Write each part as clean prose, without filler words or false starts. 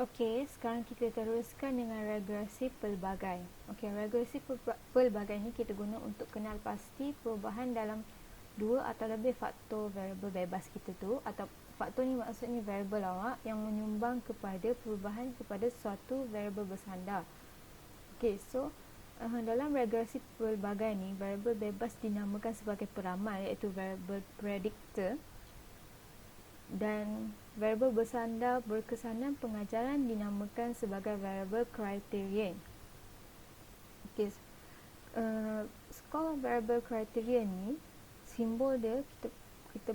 Okey, sekarang kita teruskan dengan regresi pelbagai. Okey, regresi pelbagai ni kita guna untuk kenal pasti perubahan dalam dua atau lebih faktor variabel bebas kita tu, atau faktor ni maksudnya variabel awak yang menyumbang kepada perubahan kepada suatu variabel bersandar. Okey, so dalam regresi pelbagai ni, variabel bebas dinamakan sebagai peramal, iaitu variabel predictor, dan variabel bersandar berkesanan pengajaran dinamakan sebagai variabel criterion. Okey, skor variabel criterion ni, simbol dia kita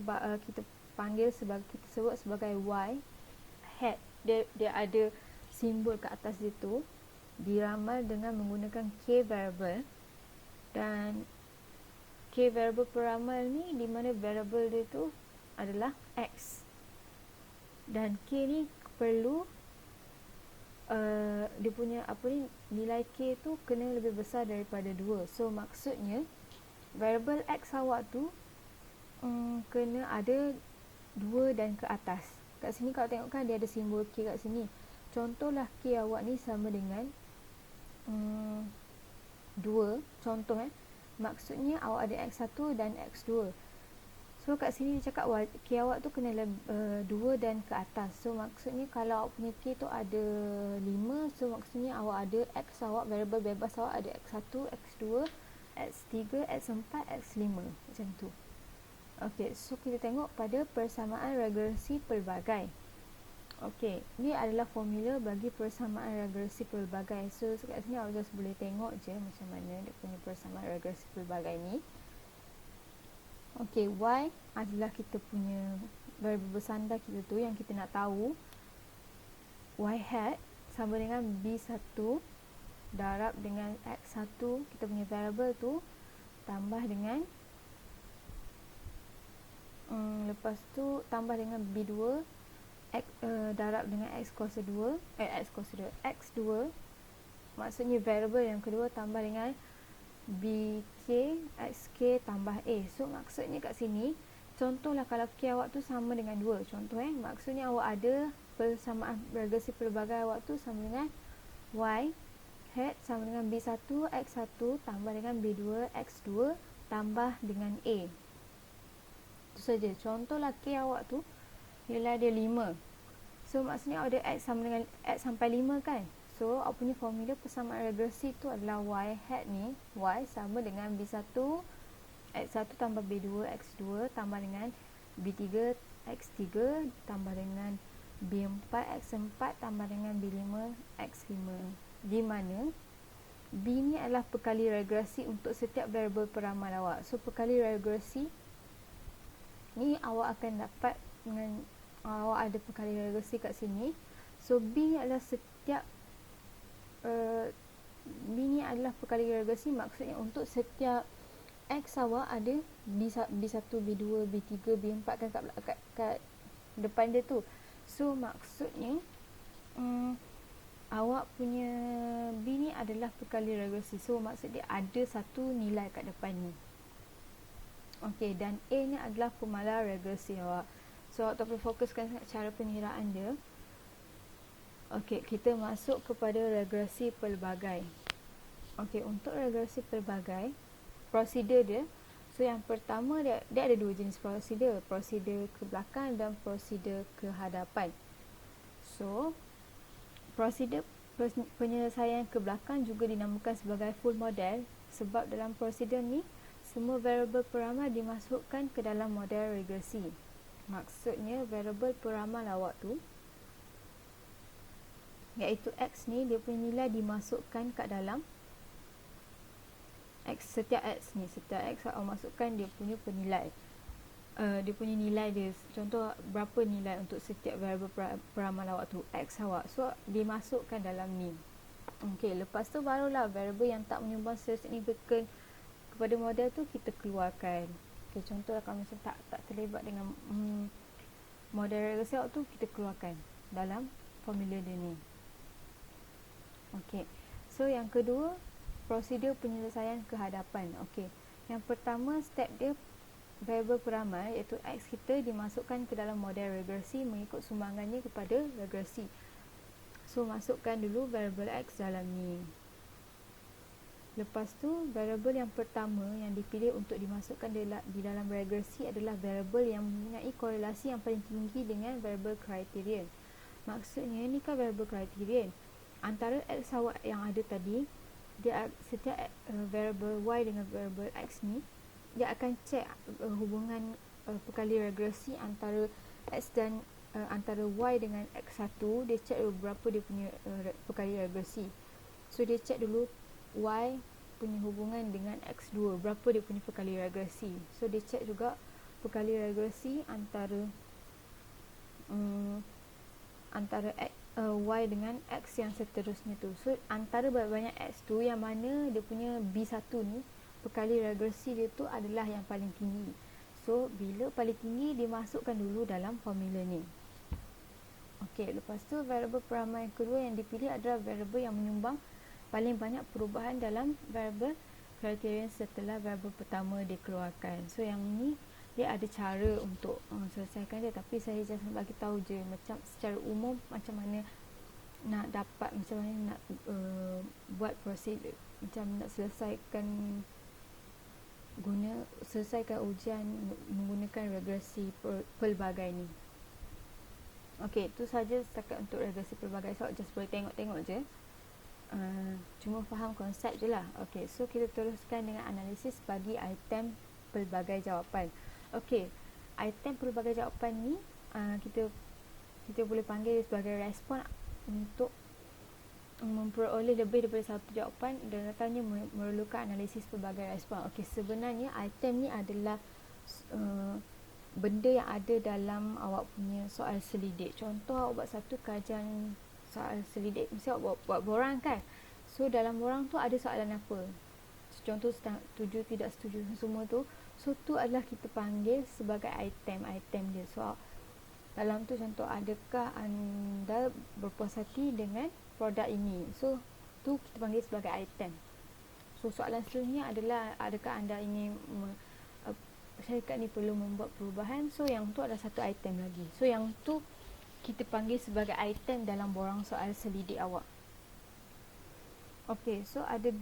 panggil sebagai, kita sebut sebagai y hat. Dia ada simbol kat atas dia tu, diramal dengan menggunakan k variable, dan k variable peramal ni di mana variable dia tu adalah x, dan k ni perlu dia punya nilai k tu kena lebih besar daripada 2. So maksudnya variable x awak tu kena ada 2 dan ke atas. Kat sini kalau tengok kan dia ada simbol k kat sini. Contohlah k awak ni sama dengan 2, contoh maksudnya awak ada x1 dan x2. So kat sini dia cakap k awak tu kena 2 dan ke atas. So maksudnya kalau awak punya k tu ada 5, so maksudnya awak ada x awak, variable bebas awak ada x1, x2, x3, x4, x5, macam tu. Okey, so kita tengok pada persamaan regresi pelbagai. Okey, ni adalah formula bagi persamaan regresi pelbagai. So kat sini awak just boleh tengok je macam mana dia punya persamaan regresi pelbagai ni. Okey, y adalah kita punya variable bersandar kita tu yang kita nak tahu. Y hat sama dengan B1 darab dengan X1, kita punya variable tu, tambah dengan lepas tu tambah dengan B2 darab dengan X kuasa 2, X2, maksudnya variable yang kedua, tambah dengan BK, XK tambah A. So maksudnya kat sini, contohlah kalau K awak tu sama dengan 2, contoh maksudnya awak ada persamaan regresi pelbagai awak tu sama dengan Y hat sama dengan B1 X1 tambah dengan B2 X2 tambah dengan A. Itu saja. Contohlah K awak tu nilai dia 5. So maksudnya awak ada X sama dengan X sampai 5 kan. So, awak punya formula persamaan regresi tu adalah y hat ni, y sama dengan B1 X1 tambah B2 X2 tambah dengan B3 X3 tambah dengan B4 X4 tambah dengan B5 X5, di mana B ni adalah perkali regresi untuk setiap variable peramal awak. So, perkali regresi ni awak akan dapat dengan awak ada perkali regresi kat sini. So, B ni adalah setiap B ni adalah perkali regresi, maksudnya untuk setiap X awak ada B1, B2, B3, B4 kan kat depan dia tu. So maksudnya awak punya B ni adalah perkali regresi. So maksud dia ada satu nilai kat depan ni. Okey, dan A ni adalah pemalar regresi awak. So awak tak perlu fokuskan cara pengiraan dia. Okey, kita masuk kepada regresi pelbagai. Okey, untuk regresi pelbagai, prosedur dia, so yang pertama dia ada dua jenis prosedur, prosedur ke belakang dan prosedur ke hadapan. So, prosedur penyelesaian ke belakang juga dinamakan sebagai full model, sebab dalam prosedur ni semua variable peramal dimasukkan ke dalam model regresi. Maksudnya variable peramal awak tu, iaitu X ni, dia punya nilai dimasukkan kat dalam setiap X ni, setiap X awak masukkan dia punya penilai, dia punya nilai dia, contoh berapa nilai untuk setiap variable peramal awak tu, X awak, so dimasukkan dalam ni. Okey, lepas tu barulah variable yang tak menyumbang secara signifikan kepada model tu kita keluarkan. Okey, contohlah kalau misalnya tak terlibat dengan model regresi awak tu, kita keluarkan dalam formula dia ni. Okey, so yang kedua, prosedur penyelesaian ke hadapan. Okey, yang pertama step dia variable peramal iaitu X kita dimasukkan ke dalam model regresi mengikut sumbangannya kepada regresi. So masukkan dulu variable X dalam ni. Lepas tu variable yang pertama yang dipilih untuk dimasukkan di dalam regresi adalah variable yang mempunyai korelasi yang paling tinggi dengan variable criterion. Maksudnya ni kan variable criterion. Antara X awak yang ada tadi, dia setiap variable Y dengan variable X ni, dia akan check hubungan perkali regresi antara X dan antara Y dengan X1. Dia check berapa dia punya perkali regresi. So dia check dulu Y punya hubungan dengan X2, berapa dia punya perkali regresi. So dia check juga perkali regresi antara Y dengan X yang seterusnya tu. So antara banyak X tu, yang mana dia punya B1 ni, perkali regresi dia tu adalah yang paling tinggi. So bila paling tinggi, dimasukkan dulu dalam formula ni. Okey, lepas tu variable peramai kedua yang dipilih adalah variable yang menyumbang paling banyak perubahan dalam variable criterion setelah variable pertama dikeluarkan. So yang ni dia ada cara untuk selesaikan dia, tapi saya just bagi tahu je macam secara umum macam mana nak dapat, macam mana nak buat prosedur, macam nak selesaikan ujian menggunakan regresi pelbagai ni. Okey, itu saja setakat untuk regresi pelbagai. So just boleh tengok-tengok je. Cuma faham konsep je lah. Okey, so kita teruskan dengan analisis bagi item pelbagai jawapan. Okey, item pelbagai jawapan ni kita boleh panggil sebagai respon untuk memperoleh lebih daripada satu jawapan, dan datanya memerlukan analisis pelbagai respon. Okey, sebenarnya item ni adalah benda yang ada dalam awak punya soal selidik. Contoh awak buat satu kajian soal selidik, mesti awak buat borang kan. So dalam borang tu ada soalan apa, contoh setuju, tidak setuju, semua tu. So tu adalah kita panggil sebagai item dia. So dalam tu contoh, adakah anda berpuas hati dengan produk ini. So tu kita panggil sebagai item. So soalan seterusnya adalah, adakah anda ingin syarikat ni perlu membuat perubahan. So yang tu adalah satu item lagi. So yang tu kita panggil sebagai item dalam borang soal selidik awak. Okey, so ada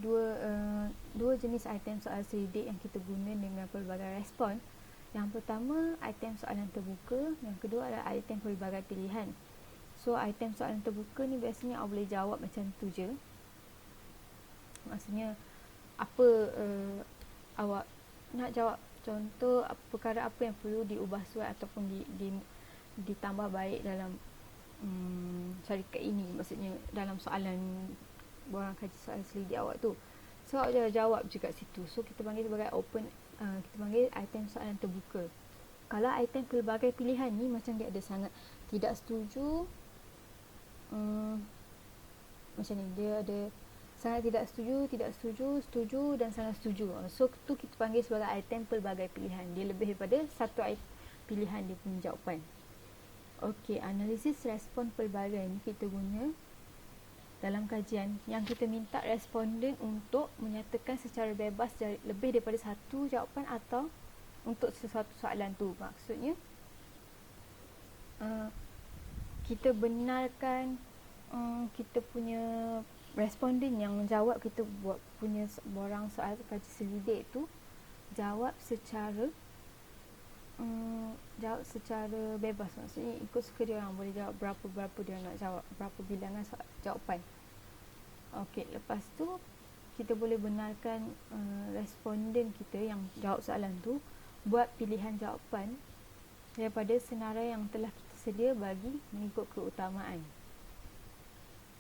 dua jenis item soal selidik yang kita guna dengan pelbagai respon. Yang pertama, item soalan terbuka. Yang kedua adalah item pelbagai pilihan. So item soalan terbuka ni biasanya awak boleh jawab macam tu je. Maksudnya apa awak nak jawab, contoh perkara apa yang perlu diubah suai ataupun ditambah baik dalam syarikat ini, maksudnya dalam soalan borang kaji soalan selidik awak tu. So awak dah jawab je kat situ. So kita panggil sebagai open, kita panggil item soalan terbuka. Kalau item pelbagai pilihan ni macam dia ada sangat tidak setuju, macam ni, dia ada sangat tidak setuju, setuju dan sangat setuju. So tu kita panggil sebagai item pelbagai pilihan. Dia lebih daripada satu pilihan dia punya jawapan. Okey, analisis respon pelbagai ni kita guna dalam kajian yang kita minta responden untuk menyatakan secara bebas lebih daripada satu jawapan atau untuk sesuatu soalan tu. Maksudnya kita benarkan kita punya responden yang menjawab kita buat punya borang soal kaji selidik tu jawab secara bebas. Maksudnya ikut suka dia orang, boleh jawab berapa dia nak jawab, berapa bilangan jawapan. Okey, lepas tu kita boleh benarkan responden kita yang jawab soalan tu buat pilihan jawapan daripada senarai yang telah kita sedia bagi mengikut keutamaan.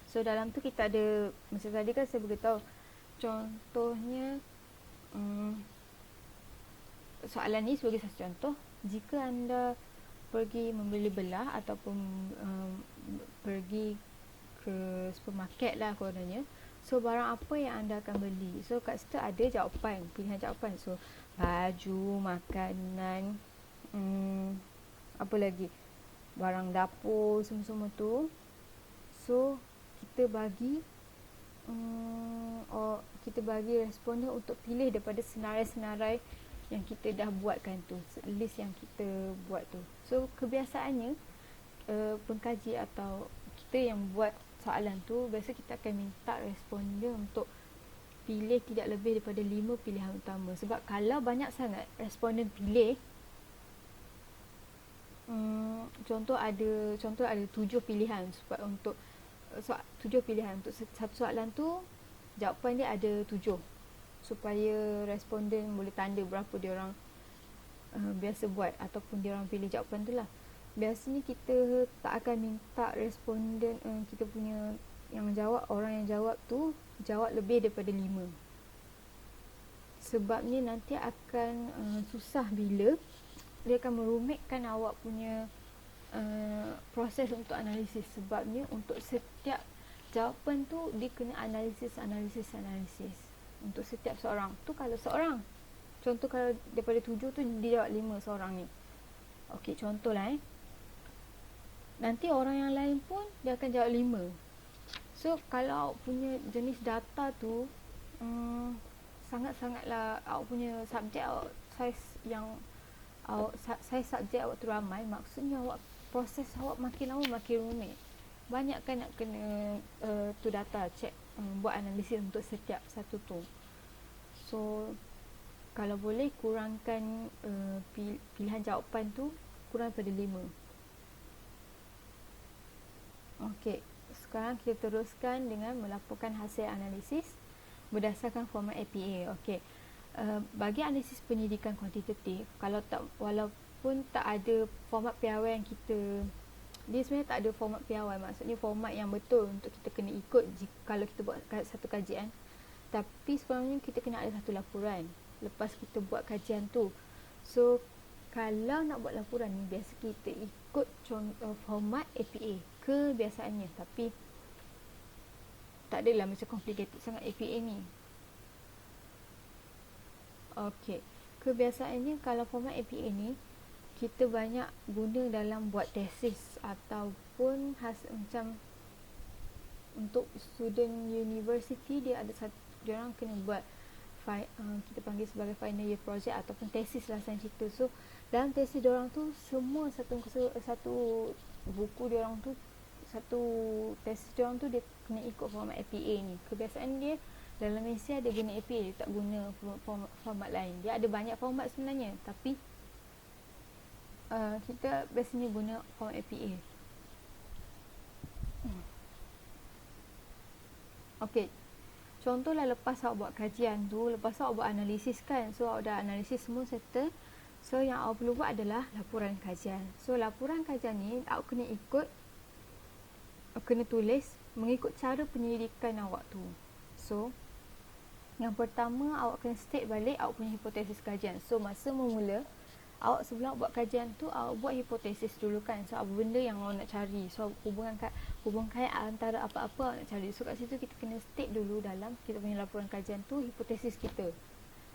So dalam tu kita ada, macam tadi kan saya beritahu, contohnya soalan ni sebagai satu contoh. Jika anda pergi membeli belah ataupun pergi ke supermarket lah kononnya, so barang apa yang anda akan beli? So kat situ ada jawapan, pilihan jawapan. So baju, makanan, apa lagi, barang dapur, semua-semua tu. So kita bagi responden untuk pilih daripada senarai-senarai yang kita dah buatkan tu, list yang kita buat tu. So kebiasaannya pengkaji atau kita yang buat soalan tu, biasa kita akan minta responden untuk pilih tidak lebih daripada 5 pilihan utama. Sebab kalau banyak sangat responden pilih, contoh ada 7 pilihan sebab untuk 7 pilihan untuk satu soalan tu, jawapan dia ada 7, supaya responden boleh tanda berapa dia orang biasa buat ataupun dia orang pilih jawapan tu lah. Biasanya kita tak akan minta responden kita punya orang yang jawab tu jawab lebih daripada 5. Sebabnya nanti akan susah bila dia akan merumitkan awak punya proses untuk analisis. Sebabnya untuk setiap jawapan tu dia kena analisis untuk setiap seorang tu. Kalau seorang, contoh kalau daripada 7 tu dia jawab 5 seorang ni, okey, contohlah nanti orang yang lain pun dia akan jawab 5. So kalau awak punya jenis data tu sangat-sangatlah, awak punya subjek awak saiz subjek awak tu ramai, maksudnya proses awak makin lama makin rumit. Banyak kan nak kena tu data check, buat analisis untuk setiap satu tu. So kalau boleh kurangkan pilihan jawapan tu kurang daripada 5. Okey, sekarang kita teruskan dengan melaporkan hasil analisis berdasarkan format APA. Okey, bagi analisis penyidikan kuantitatif, walaupun tak ada format piawai yang dia sebenarnya tak ada format piawai, maksudnya format yang betul untuk kita kena ikut kalau kita buat satu kajian. Tapi sebenarnya kita kena ada satu laporan lepas kita buat kajian tu. So kalau nak buat laporan ni, biasa kita ikut format APA kebiasaannya, tapi tak adalah macam complicated sangat APA ni. Okey, kebiasaannya kalau format APA ni kita banyak guna dalam buat tesis ataupun macam untuk student university, dia orang kena buat kita panggil sebagai final year project ataupun tesis lah sense cerita. So dalam tesis diorang tu semua satu buku diorang tu, satu tesis diorang tu dia kena ikut format APA ni. Kebiasaan dia dalam Malaysia dia guna APA, dia tak guna format lain. Dia ada banyak format sebenarnya, tapi kita biasanya guna format APA. Okey, contohlah lepas awak buat kajian tu, lepas awak buat analisis kan, so awak dah analisis semua settle. So yang awak perlu buat adalah laporan kajian. So laporan kajian ni awak kena tulis mengikut cara penyelidikan awak tu. So yang pertama, awak kena state balik awak punya hipotesis kajian. So masa memula, awak sebelum awak buat kajian tu, awak buat hipotesis dulu kan. So apa benda yang awak nak cari, so hubungan kait antara apa-apa awak nak cari. So kat situ kita kena state dulu dalam kita punya laporan kajian tu hipotesis kita.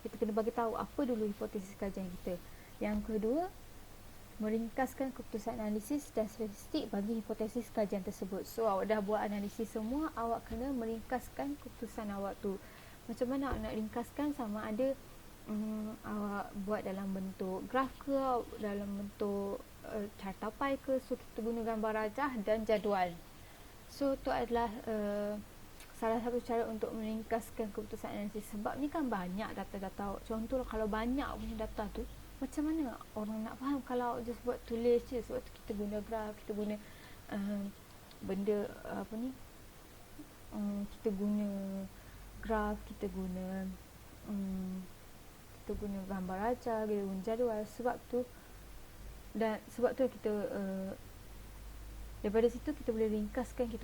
Kita kena bagi tahu apa dulu hipotesis kajian kita. Yang kedua, meringkaskan keputusan analisis dan statistik bagi hipotesis kajian tersebut. So awak dah buat analisis semua, awak kena meringkaskan keputusan awak tu. Macam mana awak nak ringkaskan? Sama ada awak buat dalam bentuk graf ke, dalam bentuk carta pie ke. So kita guna gambar rajah dan jadual. So itu adalah salah satu cara untuk meringkaskan keputusan analisis. Sebab ni kan banyak data-data. Contoh kalau banyak punya data tu, macam mana orang nak faham kalau just buat tulis je. Sebab tu kita guna graf, kita guna benda kita guna graf, kita guna gambar rajah, kita guna jadual. Sebab tu kita daripada situ kita boleh ringkaskan kita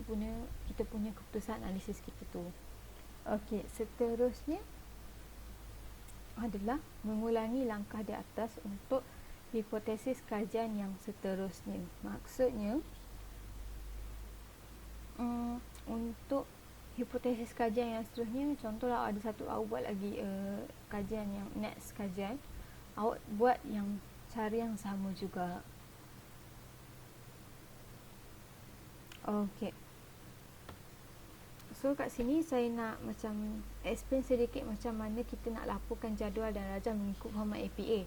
punya keputusan analisis kita tu. Okey, seterusnya adalah mengulangi langkah di atas untuk hipotesis kajian yang seterusnya. Maksudnya untuk hipotesis kajian yang seterusnya, contohlah ada satu awak buat lagi kajian yang next kajian, awak buat yang cara yang sama juga. Okey, so kat sini saya nak macam explain sedikit macam mana kita nak laporkan jadual dan rajah mengikut format APA.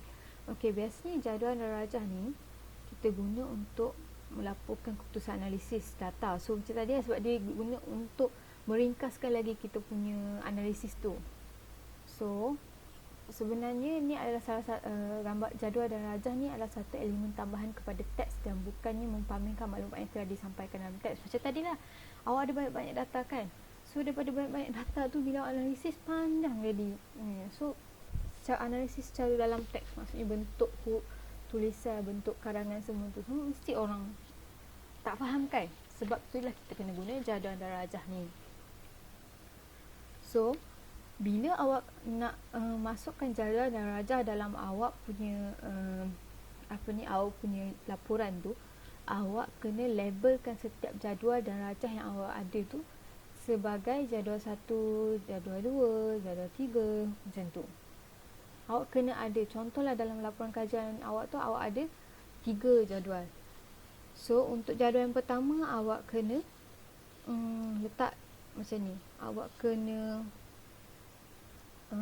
Okey, biasanya jadual dan rajah ni kita guna untuk melaporkan keputusan analisis data. So macam tadi sebab dia guna untuk meringkaskan lagi kita punya analisis tu. So sebenarnya ni adalah salah satu gambar jadual dan rajah ni adalah satu elemen tambahan kepada teks dan bukannya mempamerkan maklumat yang telah disampaikan dalam teks. Macam tadi lah, awak ada banyak-banyak data kan. So daripada banyak-banyak data tu bila analisis panjang jadi. So cara analisis secara dalam teks, maksudnya bentuk tulisan, bentuk karangan semua tu mesti orang tak faham kan. Sebab itulah kita kena guna jadual dan rajah ni. So bila awak nak masukkan jadual dan rajah dalam awak punya awak punya laporan tu, awak kena labelkan setiap jadual dan rajah yang awak ada tu sebagai jadual 1, jadual 2, jadual 3, macam tu. Awak kena ada, contohlah dalam laporan kajian awak tu awak ada 3 jadual. So untuk jadual yang pertama awak kena letak macam ni. Awak kena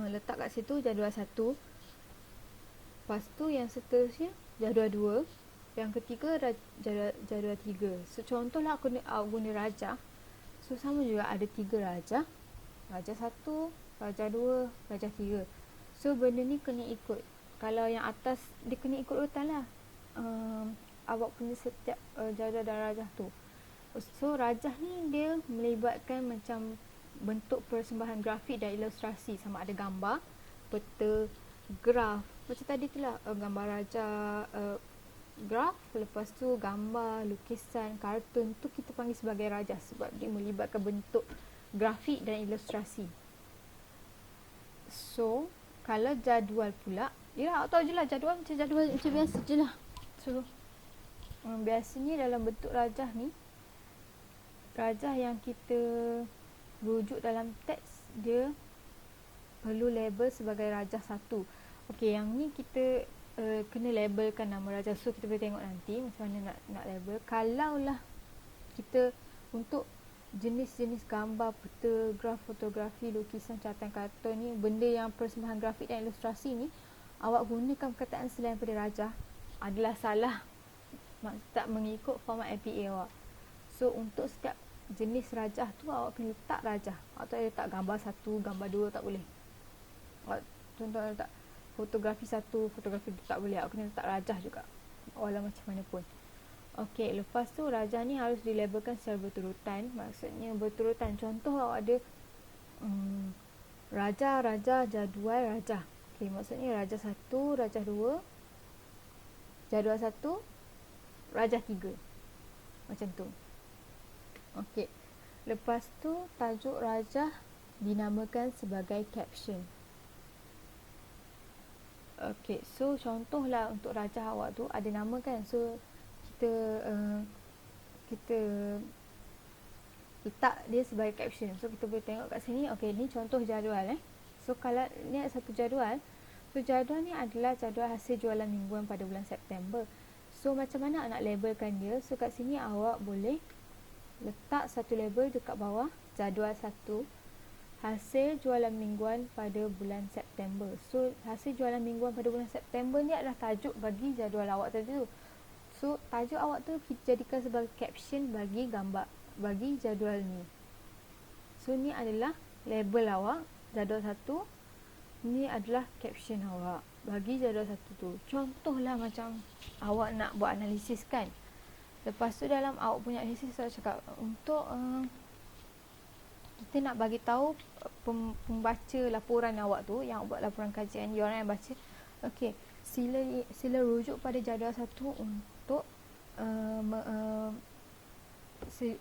letak kat situ jadual 1. Lepas tu yang seterusnya jadual 2. Yang ketiga jadual 3. So contohlah awak guna rajah. So sama juga ada 3 rajah. Rajah 1, rajah 2, rajah 3. So benda ni kena ikut. Kalau yang atas dia kena ikut urutan lah. Awak punya setiap jadual dan rajah tu. So rajah ni dia melibatkan macam bentuk persembahan grafik dan ilustrasi, sama ada gambar, peta, graf. Macam tadi tu lah, gambar rajah, graf, lepas tu gambar, lukisan, kartun tu kita panggil sebagai rajah sebab dia melibatkan bentuk grafik dan ilustrasi. So kalau jadual pula, ya awak tahu je lah jadual macam biasa je lah. So biasanya dalam bentuk rajah ni, rajah yang kita rujuk dalam teks dia perlu label sebagai rajah 1. Okey, yang ni kita kena labelkan nama rajah. So kita boleh tengok nanti macam mana nak label. Kalaulah kita untuk jenis-jenis gambar, peta, graf, fotografi, lukisan, catatan kartun ni, benda yang persembahan grafik dan ilustrasi ni, awak gunakan perkataan selain daripada rajah adalah salah, tak mengikut format MPA awak. So untuk setiap jenis rajah tu awak kena letak rajah. Awak tak boleh letak gambar 1, gambar 2, tak boleh. Awak contohnya letak fotografi 1, fotografi 2, tak boleh. Awak kena letak rajah juga, walau macam mana pun. Okey, lepas tu rajah ni harus dilabelkan secara berturutan. Maksudnya berturutan. Contoh awak ada rajah, jadual, rajah. Okey, maksudnya rajah 1, rajah 2, jadual 1, rajah 3. Macam tu. Okey. Lepas tu tajuk rajah dinamakan sebagai caption. Okey, so contohlah untuk rajah awak tu ada nama kan. So kita letak dia sebagai caption. So kita boleh tengok kat sini. Okey, ni contoh jadual So kalau ni ada satu jadual. So jadual ni adalah jadual hasil jualan mingguan pada bulan September. So macam mana nak labelkan dia? So kat sini awak boleh letak satu label dekat bawah, jadual 1, hasil jualan mingguan pada bulan September. So hasil jualan mingguan pada bulan September ni adalah tajuk bagi jadual awak tadi tu. So tajuk awak tu kita jadikan sebagai caption bagi gambar, bagi jadual ni. So ni adalah label awak, jadual 1. Ni adalah caption awak bagi jadual 1 tu. Contohlah macam awak nak buat analisis kan. Lepas tu dalam awak punya analisis saya cakap untuk kita nak bagi tahu pembaca laporan awak tu, yang buat laporan kajian, dia orang yang baca. Okey, sila rujuk pada jadual 1 untuk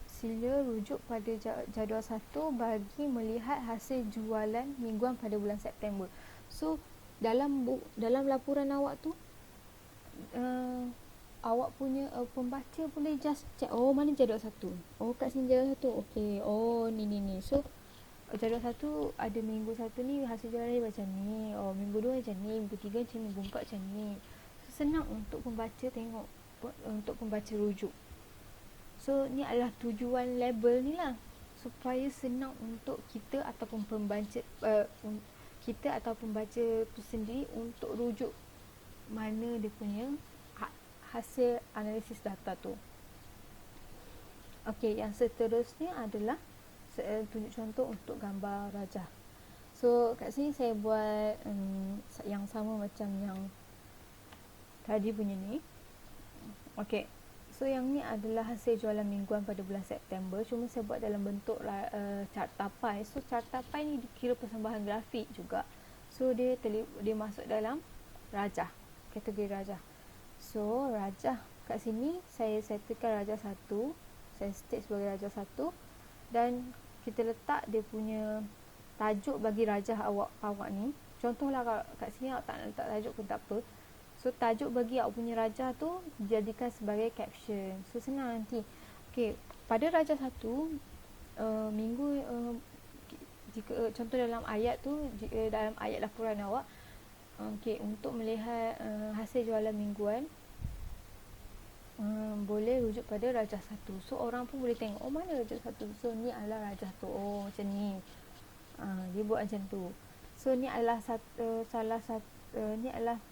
sila rujuk pada jadual 1 bagi melihat hasil jualan mingguan pada bulan September. So dalam laporan awak tu awak punya pembaca boleh just check, oh mana jadual 1, oh kat sini jadual 1, okey, oh ni. So jadual 1 ada minggu 1 ni hasil jualan dia macam ni, oh minggu 2 macam ni, minggu 3 macam ni, minggu 4 macam ni. So, senang untuk pembaca tengok, untuk pembaca rujuk. So ni adalah tujuan label ni lah, supaya senang untuk kita ataupun pembaca tu sendiri untuk rujuk mana dia punya hasil analisis data tu. Okey, yang seterusnya adalah tunjuk contoh untuk gambar rajah. So kat sini saya buat yang sama macam yang tadi punya ni. Okey. So yang ni adalah hasil jualan mingguan pada bulan September. Cuma saya buat dalam bentuk cartapai. So cartapai ni dikira persembahan grafik juga. So dia masuk dalam rajah, kategori rajah. So rajah kat sini saya settlekan rajah 1. Saya state sebagai rajah 1 dan kita letak dia punya tajuk bagi rajah awak ni. Contohlah kalau kat sini awak tak nak letak tajuk pun tak apa. So tajuk bagi awak punya rajah tu dijadikan sebagai caption. So senang nanti. Okey, pada rajah 1 minggu jika contoh dalam ayat tu, dalam ayat laporan awak, okey, untuk melihat hasil jualan mingguan, boleh rujuk pada rajah 1. So orang pun boleh tengok, oh mana rajah 1. So ni adalah rajah tu. Oh macam ni. Dia buat macam tu. So ni adalah ni adalah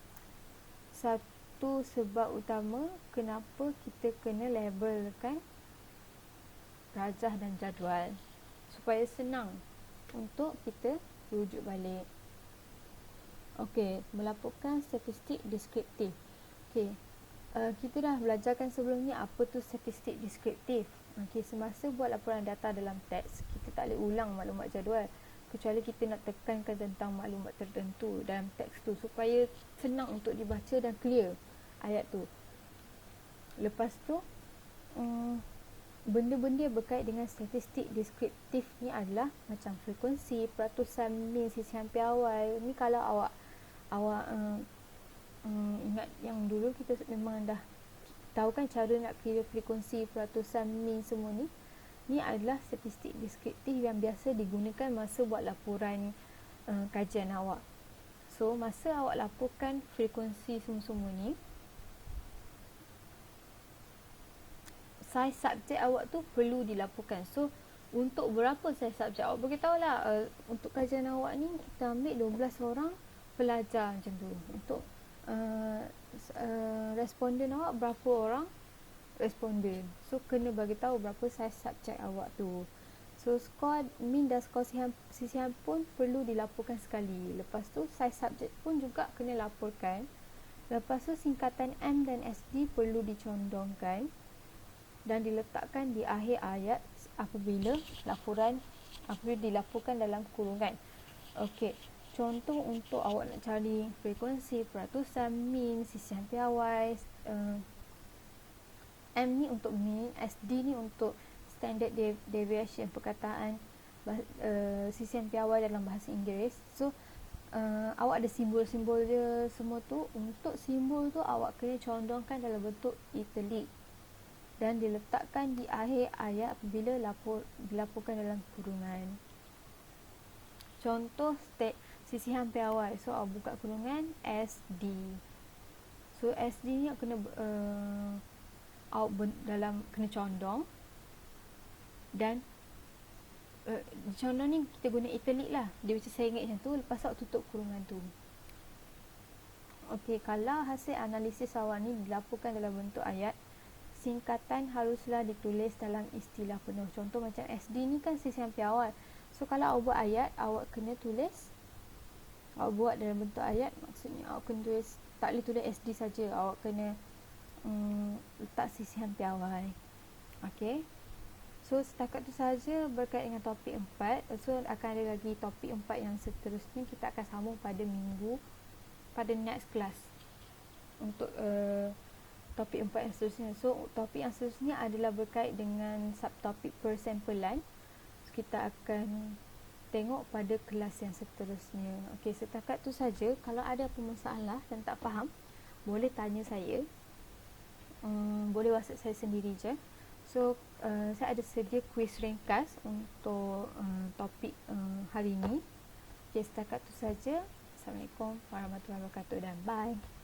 satu sebab utama kenapa kita kena labelkan rajah dan jadual, supaya senang untuk kita rujuk balik. Okey, melaporkan statistik deskriptif. Okey, kita dah belajarkan sebelum ni apa tu statistik deskriptif. Okey, semasa buat laporan data dalam teks, kita tak boleh ulang maklumat jadual kecuali kita nak tekankan tentang maklumat tertentu dalam teks tu supaya senang untuk dibaca dan clear ayat tu. Lepas tu benda-benda berkait dengan statistik deskriptif ni adalah macam frekuensi, peratusan min, sisihan piawai. Ni kalau awak ingat yang dulu kita memang dah tahu kan cara nak kira frekuensi, peratusan min semua ni. Ni adalah statistik deskriptif yang biasa digunakan masa buat laporan kajian awak. So masa awak laporkan frekuensi semua-semua ni, saiz subjek awak tu perlu dilaporkan. So untuk berapa saiz subjek awak, beritahulah untuk kajian awak ni kita ambil 12 orang pelajar macam tu. Untuk responden awak berapa orang responden. So kena bagi tahu berapa saiz subjek awak tu. So skor min dan skor sisihan pun perlu dilaporkan sekali. Lepas tu saiz subjek pun juga kena laporkan. Lepas tu singkatan M dan SD perlu dicondongkan dan diletakkan di akhir ayat apabila dilaporkan dalam kurungan. Okey, contoh untuk awak nak cari frekuensi, peratusan, min, sisihan piawai, M ni untuk min, SD ni untuk standard deviation perkataan, sisihan piawai dalam bahasa Inggeris. So awak ada simbol-simbol dia semua tu. Untuk simbol tu awak kena condongkan dalam bentuk italic dan diletakkan di akhir ayat apabila dilaporkan dalam kurungan. Contoh sisihan piawai. So awak buka kurungan SD. So SD ni kena awak kena condong, dan condong ni kita guna italic lah. Dia macam saya ingat macam tu. Lepas awak tutup kurungan tu. Okey, kalau hasil analisis awak ni dilaporkan dalam bentuk ayat, singkatan haruslah ditulis dalam istilah penuh. Contoh macam SD ni kan sisihan piawai. So kalau awak buat ayat, awak kena tulis, awak buat dalam bentuk ayat, maksudnya awak kena tulis, tak boleh tulis SD saja. Awak kena letak sisihan piawai. Okey. So setakat tu saja berkait dengan topik 4. So akan ada lagi topik 4 yang seterusnya kita akan sambung pada next class untuk topik 4 yang seterusnya. So topik yang seterusnya adalah berkait dengan subtopik persamplean. So, kita akan tengok pada kelas yang seterusnya. Okey, setakat tu saja. Kalau ada apa masalah dan tak faham, boleh tanya saya. Boleh WhatsApp saya sendiri je. So saya ada sedia kuis ringkas untuk topik hari ini. Okay, setakat tu saja. Assalamualaikum warahmatullahi wabarakatuh dan bye.